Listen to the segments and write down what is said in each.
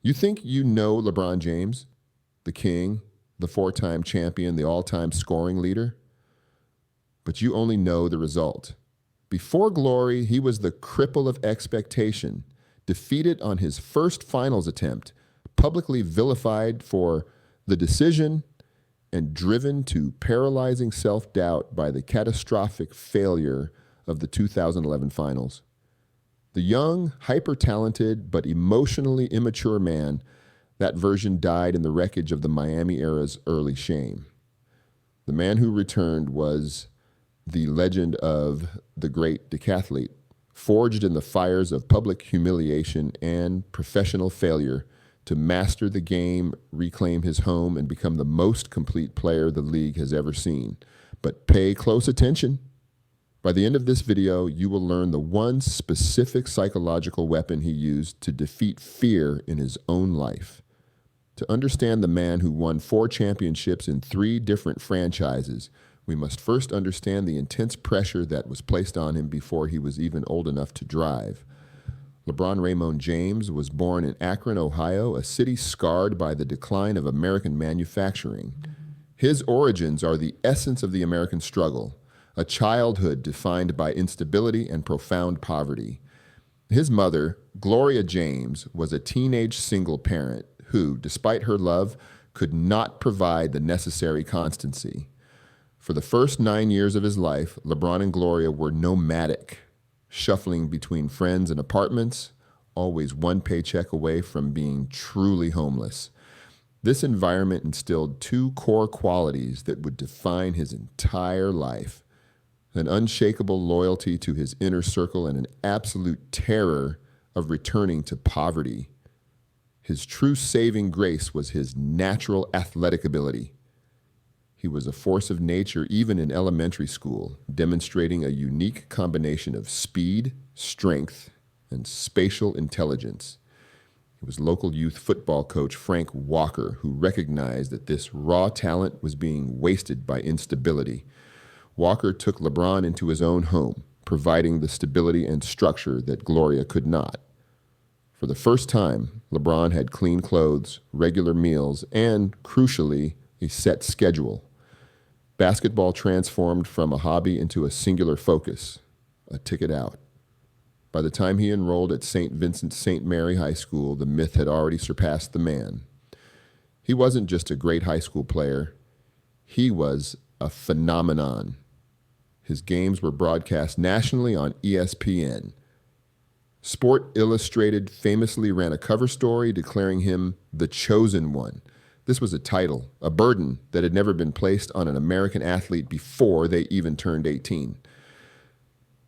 You think you know LeBron James, the king, the four-time champion, the all-time scoring leader? But you only know the result. Before glory, he was the cripple of expectation, defeated on his first finals attempt, publicly vilified for the decision, and driven to paralyzing self-doubt by the catastrophic failure of the 2011 finals. The young, hyper-talented, but emotionally immature man, that version died in the wreckage of the Miami era's early shame. The man who returned was the legend of the great decathlete, forged in the fires of public humiliation and professional failure to master the game, reclaim his home, and become the most complete player the league has ever seen. But pay close attention. By the end of this video, you will learn the one specific psychological weapon he used to defeat fear in his own life. To understand the man who won 4 championships in 3 different franchises, we must first understand the intense pressure that was placed on him before he was even old enough to drive. LeBron James was born in Akron, Ohio, a city scarred by the decline of American manufacturing. His origins are the essence of the American struggle, a childhood defined by instability and profound poverty. His mother, Gloria James, was a teenage single parent who, despite her love, could not provide the necessary constancy. For the first 9 years of his life, LeBron and Gloria were nomadic, shuffling between friends and apartments, always one paycheck away from being truly homeless. This environment instilled 2 core qualities that would define his entire life: an unshakable loyalty to his inner circle and an absolute terror of returning to poverty. His true saving grace was his natural athletic ability. He was a force of nature even in elementary school, demonstrating a unique combination of speed, strength, and spatial intelligence. It was local youth football coach Frank Walker who recognized that this raw talent was being wasted by instability. Walker took LeBron into his own home, providing the stability and structure that Gloria could not. For the first time, LeBron had clean clothes, regular meals, and, crucially, a set schedule. Basketball transformed from a hobby into a singular focus, a ticket out. By the time he enrolled at St. Vincent St. Mary High School, the myth had already surpassed the man. He wasn't just a great high school player. He was a phenomenon. His games were broadcast nationally on ESPN. Sport Illustrated famously ran a cover story declaring him the chosen one. This was a title, a burden that had never been placed on an American athlete before they even turned 18.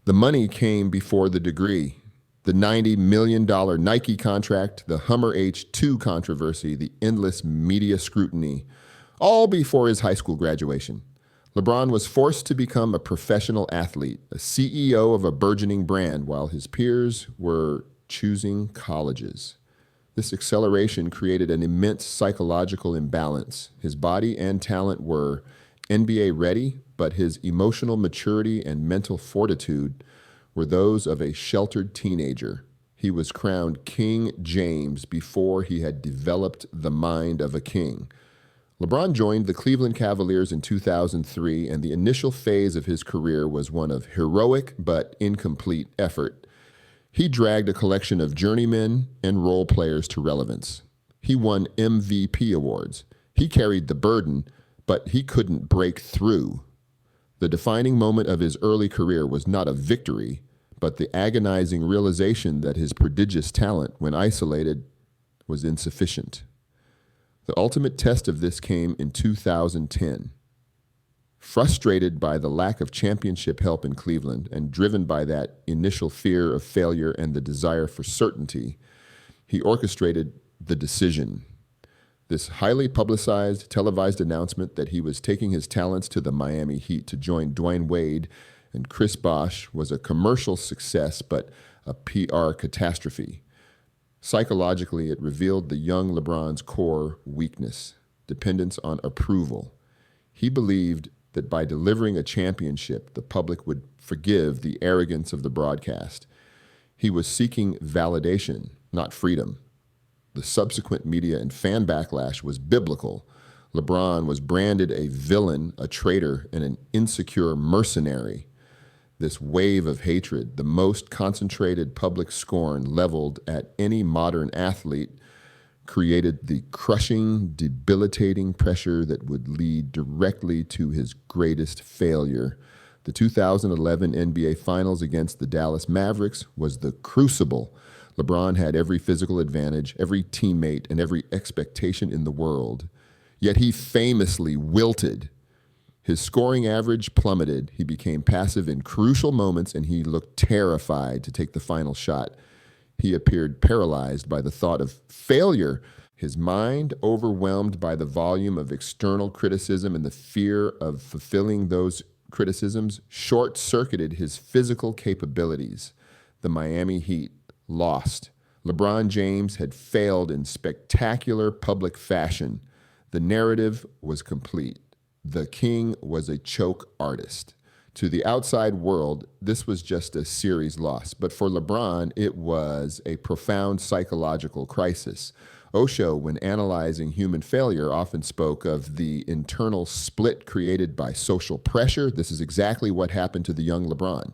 The money came before the degree. The $90 million Nike contract, the Hummer H2 controversy, the endless media scrutiny, all before his high school graduation. LeBron was forced to become a professional athlete, a CEO of a burgeoning brand, while his peers were choosing colleges. This acceleration created an immense psychological imbalance. His body and talent were NBA ready, but his emotional maturity and mental fortitude were those of a sheltered teenager. He was crowned King James before he had developed the mind of a king. LeBron joined the Cleveland Cavaliers in 2003, and the initial phase of his career was one of heroic but incomplete effort. He dragged a collection of journeymen and role players to relevance. He won MVP awards. He carried the burden, but he couldn't break through. The defining moment of his early career was not a victory, but the agonizing realization that his prodigious talent, when isolated, was insufficient. The ultimate test of this came in 2010. Frustrated by the lack of championship help in Cleveland and driven by that initial fear of failure and the desire for certainty, he orchestrated the decision. This highly publicized, televised announcement that he was taking his talents to the Miami Heat to join Dwayne Wade and Chris Bosh was a commercial success, but a PR catastrophe. Psychologically, it revealed the young LeBron's core weakness, dependence on approval. He believed that by delivering a championship, the public would forgive the arrogance of the broadcast. He was seeking validation, not freedom. The subsequent media and fan backlash was biblical. LeBron was branded a villain, a traitor, and an insecure mercenary. This wave of hatred, the most concentrated public scorn leveled at any modern athlete, created the crushing, debilitating pressure that would lead directly to his greatest failure. The 2011 NBA Finals against the Dallas Mavericks was the crucible. LeBron had every physical advantage, every teammate, and every expectation in the world. Yet he famously wilted. His scoring average plummeted. He became passive in crucial moments, and he looked terrified to take the final shot. He appeared paralyzed by the thought of failure, his mind overwhelmed by the volume of external criticism and the fear of fulfilling those criticisms short-circuited his physical capabilities. The Miami Heat lost. LeBron James had failed in spectacular public fashion. The narrative was complete. The king was a choke artist. To the outside world, this was just a series loss, but for LeBron, it was a profound psychological crisis. Osho, when analyzing human failure, often spoke of the internal split created by social pressure. This is exactly what happened to the young LeBron.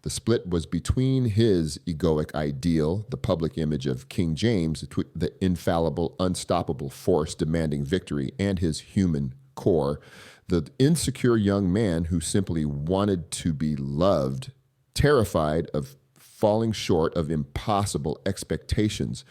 The split was between his egoic ideal, the public image of King James, the infallible, unstoppable force demanding victory, and his human core, the insecure young man who simply wanted to be loved, terrified of falling short of impossible expectations.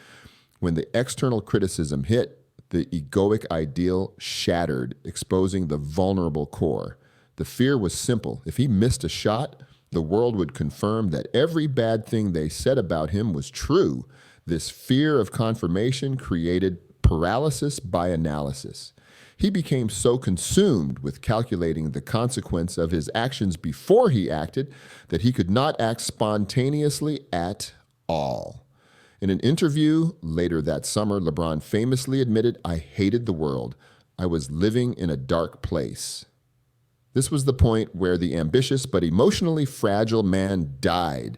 When the external criticism hit, the egoic ideal shattered, exposing the vulnerable core. The fear was simple. If he missed a shot, the world would confirm that every bad thing they said about him was true. This fear of confirmation created paralysis by analysis. He became so consumed with calculating the consequence of his actions before he acted that he could not act spontaneously at all. In an interview later that summer, LeBron famously admitted, "I hated the world. I was living in a dark place." This was the point where the ambitious but emotionally fragile man died.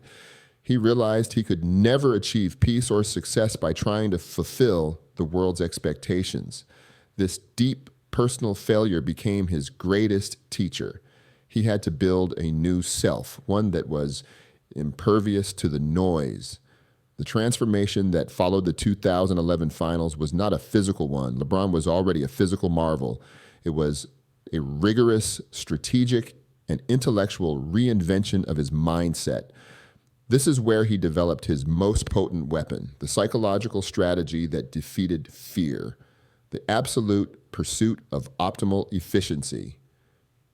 He realized he could never achieve peace or success by trying to fulfill the world's expectations. This deep personal failure became his greatest teacher. He had to build a new self, one that was impervious to the noise. The transformation that followed the 2011 finals was not a physical one. LeBron was already a physical marvel. It was a rigorous, strategic, and intellectual reinvention of his mindset. This is where he developed his most potent weapon, the psychological strategy that defeated fear, the absolute pursuit of optimal efficiency.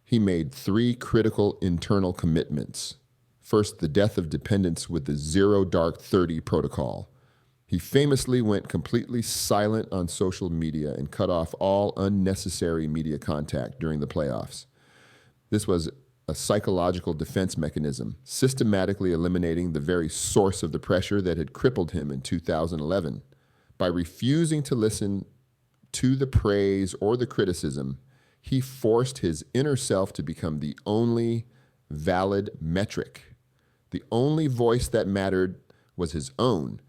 He made 3 critical internal commitments. First, the death of dependence with the Zero Dark 30 protocol. He famously went completely silent on social media and cut off all unnecessary media contact during the playoffs. This was a psychological defense mechanism, systematically eliminating the very source of the pressure that had crippled him in 2011. By refusing to listen to the praise or the criticism, he forced his inner self to become the only valid metric. The only voice that mattered was his own.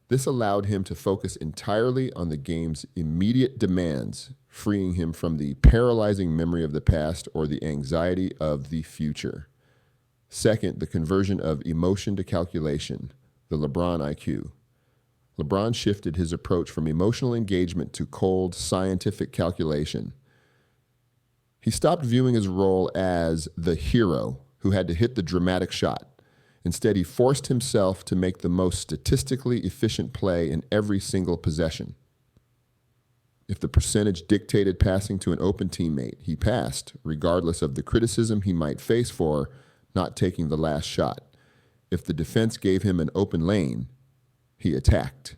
This allowed him to focus entirely on the game's immediate demands, freeing him from the paralyzing memory of the past or the anxiety of the future. Second, the conversion of emotion to calculation, the LeBron IQ. LeBron shifted his approach from emotional engagement to cold, scientific calculation. He stopped viewing his role as the hero who had to hit the dramatic shot. Instead, he forced himself to make the most statistically efficient play in every single possession. If the percentage dictated passing to an open teammate, he passed, regardless of the criticism he might face for not taking the last shot. If the defense gave him an open lane, he attacked.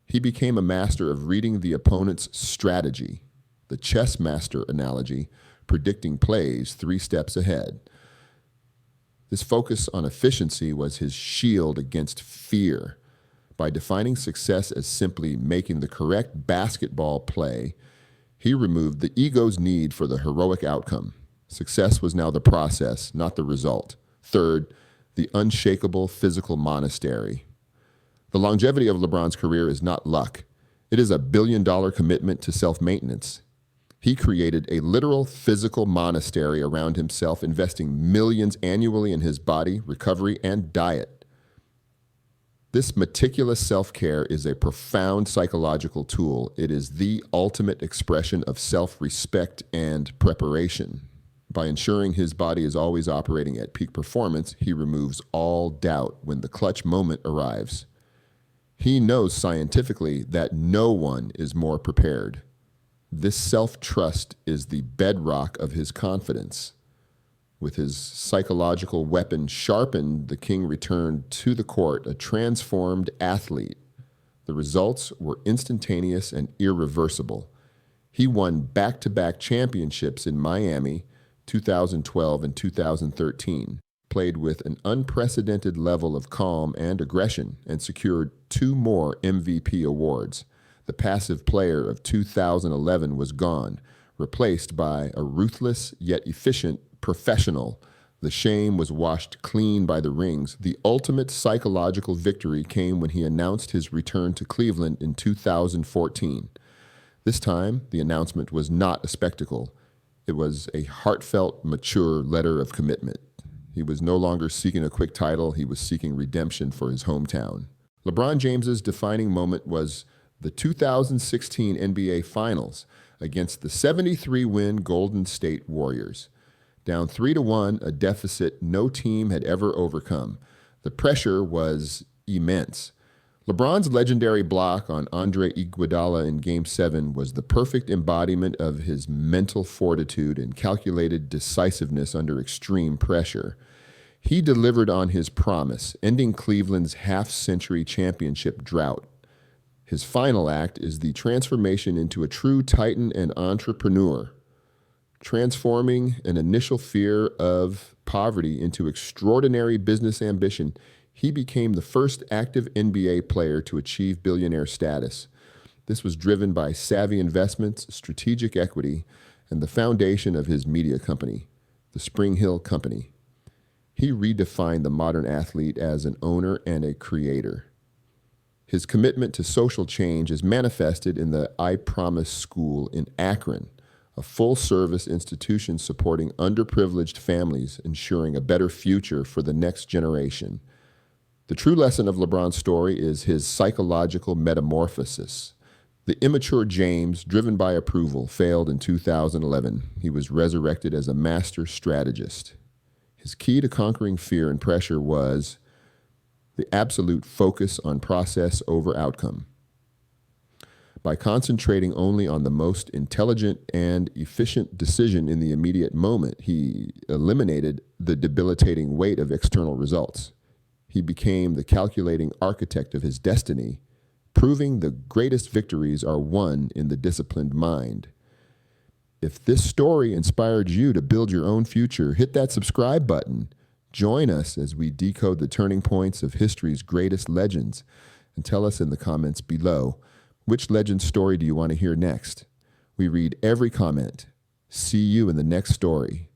He became a master of reading the opponent's strategy, the chess master analogy, predicting plays 3 steps ahead. This focus on efficiency was his shield against fear. By defining success as simply making the correct basketball play, he removed the ego's need for the heroic outcome. Success was now the process, not the result. Third, the unshakable physical monastery. The longevity of LeBron's career is not luck. It is a billion-dollar commitment to self-maintenance. He created a literal physical monastery around himself, investing millions annually in his body, recovery, and diet. This meticulous self-care is a profound psychological tool. It is the ultimate expression of self-respect and preparation. By ensuring his body is always operating at peak performance, he removes all doubt when the clutch moment arrives. He knows scientifically that no one is more prepared. This self-trust is the bedrock of his confidence. With his psychological weapon sharpened, the king returned to the court a transformed athlete. The results were instantaneous and irreversible. He won back-to-back championships in Miami, 2012 and 2013, played with an unprecedented level of calm and aggression, and secured 2 more MVP awards. The passive player of 2011 was gone, replaced by a ruthless yet efficient professional. The shame was washed clean by the rings. The ultimate psychological victory came when he announced his return to Cleveland in 2014. This time, the announcement was not a spectacle. It was a heartfelt, mature letter of commitment. He was no longer seeking a quick title. He was seeking redemption for his hometown. LeBron James's defining moment was the 2016 NBA Finals against the 73-win Golden State Warriors. Down 3-1, a deficit no team had ever overcome. The pressure was immense. LeBron's legendary block on Andre Iguodala in Game 7 was the perfect embodiment of his mental fortitude and calculated decisiveness under extreme pressure. He delivered on his promise, ending Cleveland's half-century championship drought. His final act is the transformation into a true titan and entrepreneur, transforming an initial fear of poverty into extraordinary business ambition. He became the first active NBA player to achieve billionaire status. This was driven by savvy investments, strategic equity, and the foundation of his media company, the Spring Hill Company. He redefined the modern athlete as an owner and a creator. His commitment to social change is manifested in the I Promise School in Akron, a full-service institution supporting underprivileged families, ensuring a better future for the next generation. The true lesson of LeBron's story is his psychological metamorphosis. The immature James, driven by approval, failed in 2011. He was resurrected as a master strategist. His key to conquering fear and pressure was the absolute focus on process over outcome. By concentrating only on the most intelligent and efficient decision in the immediate moment, he eliminated the debilitating weight of external results. He became the calculating architect of his destiny, proving the greatest victories are won in the disciplined mind. If this story inspired you to build your own future, hit that subscribe button. Join us as we decode the turning points of history's greatest legends, and tell us in the comments below, which legend story do you want to hear next? We read every comment. See you in the next story.